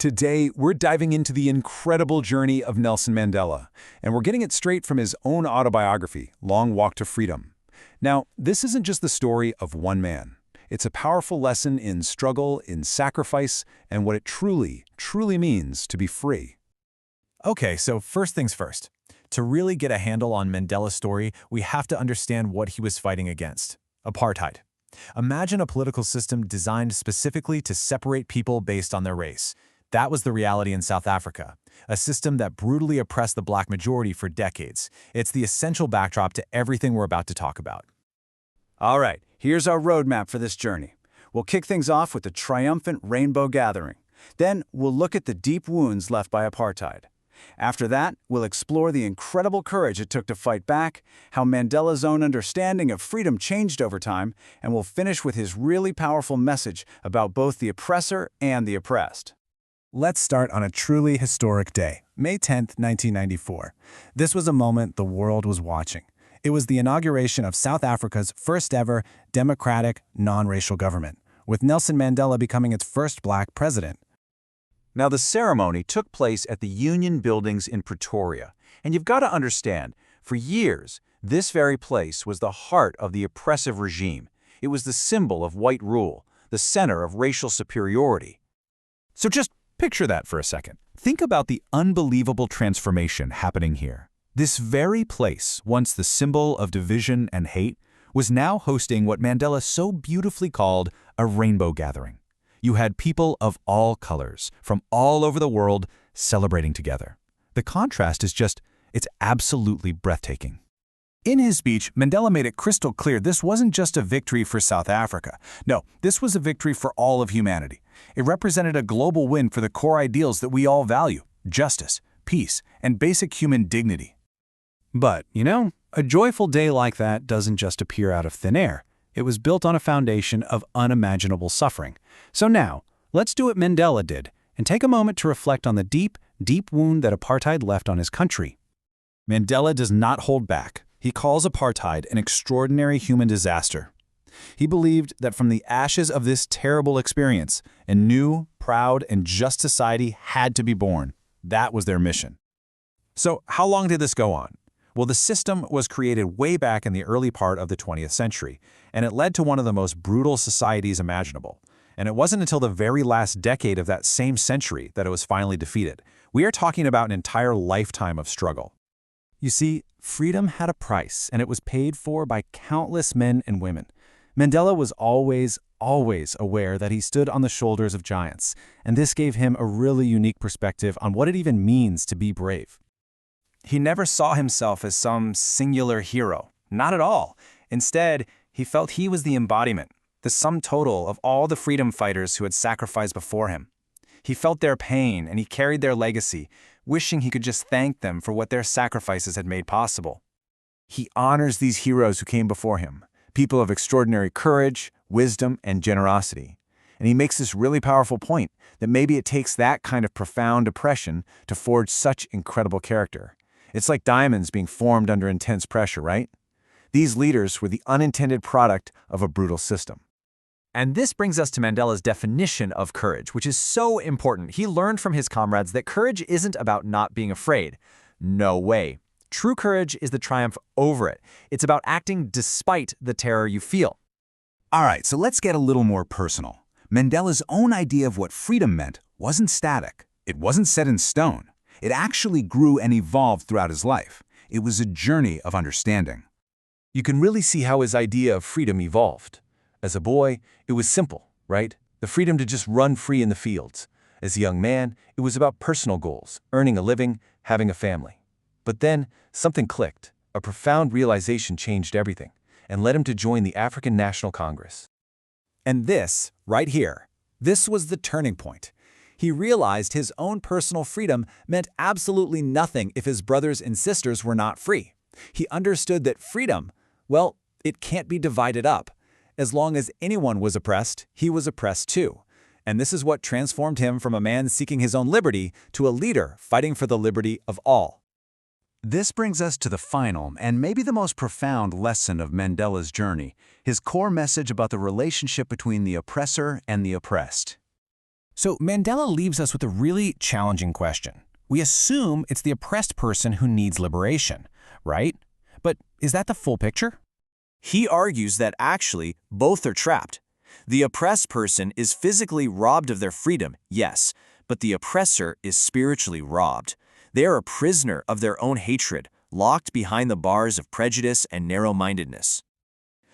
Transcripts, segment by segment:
Today, we're diving into the incredible journey of Nelson Mandela, and we're getting it straight from his own autobiography, Long Walk to Freedom. Now, this isn't just the story of one man. It's a powerful lesson in struggle, in sacrifice, and what it truly, truly means to be free. Okay, so first things first. To really get a handle on Mandela's story, we have to understand what he was fighting against: apartheid. Imagine a political system designed specifically to separate people based on their race. That was the reality in South Africa, a system that brutally oppressed the black majority for decades. It's the essential backdrop to everything we're about to talk about. All right, here's our roadmap for this journey. We'll kick things off with the triumphant Rainbow Gathering. Then we'll look at the deep wounds left by apartheid. After that, we'll explore the incredible courage it took to fight back, how Mandela's own understanding of freedom changed over time, and we'll finish with his really powerful message about both the oppressor and the oppressed. Let's start on a truly historic day, May 10, 1994. This was a moment the world was watching. It was the inauguration of South Africa's first ever democratic, non-racial government, with Nelson Mandela becoming its first black president. Now, the ceremony took place at the Union Buildings in Pretoria, and you've got to understand, for years, this very place was the heart of the oppressive regime. It was the symbol of white rule, the center of racial superiority. So just picture that for a second. Think about the unbelievable transformation happening here. This very place, once the symbol of division and hate, was now hosting what Mandela so beautifully called a rainbow gathering. You had people of all colors, from all over the world, celebrating together. The contrast is it's absolutely breathtaking. In his speech, Mandela made it crystal clear this wasn't just a victory for South Africa. No, this was a victory for all of humanity. It represented a global win for the core ideals that we all value: justice, peace, and basic human dignity. But, a joyful day like that doesn't just appear out of thin air. It was built on a foundation of unimaginable suffering. So now, let's do what Mandela did and take a moment to reflect on the deep, deep wound that apartheid left on his country. Mandela does not hold back. He calls apartheid an extraordinary human disaster. He believed that from the ashes of this terrible experience, a new, proud, and just society had to be born. That was their mission. So how long did this go on? Well, the system was created way back in the early part of the 20th century, and it led to one of the most brutal societies imaginable. And it wasn't until the very last decade of that same century that it was finally defeated. We are talking about an entire lifetime of struggle. You see, freedom had a price, and it was paid for by countless men and women. Mandela was always aware that he stood on the shoulders of giants, and this gave him a really unique perspective on what it even means to be brave. He never saw himself as some singular hero. Not at all. Instead, he felt he was the embodiment, the sum total of all the freedom fighters who had sacrificed before him. He felt their pain, and he carried their legacy, wishing he could just thank them for what their sacrifices had made possible. He honors these heroes who came before him, people of extraordinary courage, wisdom, and generosity. And he makes this really powerful point that maybe it takes that kind of profound oppression to forge such incredible character. It's like diamonds being formed under intense pressure, right? These leaders were the unintended product of a brutal system. And this brings us to Mandela's definition of courage, which is so important. He learned from his comrades that courage isn't about not being afraid. No way. True courage is the triumph over it. It's about acting despite the terror you feel. All right, so let's get a little more personal. Mandela's own idea of what freedom meant wasn't static. It wasn't set in stone. It actually grew and evolved throughout his life. It was a journey of understanding. You can really see how his idea of freedom evolved. As a boy, it was simple, right? The freedom to just run free in the fields. As a young man, it was about personal goals, earning a living, having a family. But then, something clicked. A profound realization changed everything and led him to join the African National Congress. And this, right here, this was the turning point. He realized his own personal freedom meant absolutely nothing if his brothers and sisters were not free. He understood that freedom, well, it can't be divided up. As long as anyone was oppressed, he was oppressed too. And this is what transformed him from a man seeking his own liberty to a leader fighting for the liberty of all. This brings us to the final and maybe the most profound lesson of Mandela's journey, his core message about the relationship between the oppressor and the oppressed. So Mandela leaves us with a really challenging question. We assume it's the oppressed person who needs liberation, right? But is that the full picture? He argues that actually, both are trapped. The oppressed person is physically robbed of their freedom, yes, but the oppressor is spiritually robbed. They are a prisoner of their own hatred, locked behind the bars of prejudice and narrow-mindedness.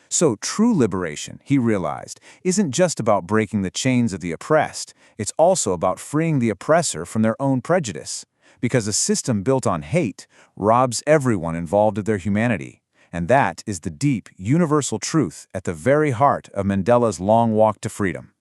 So true liberation, he realized, isn't just about breaking the chains of the oppressed, it's also about freeing the oppressor from their own prejudice. Because a system built on hate robs everyone involved of their humanity. And that is the deep, universal truth at the very heart of Mandela's long walk to freedom.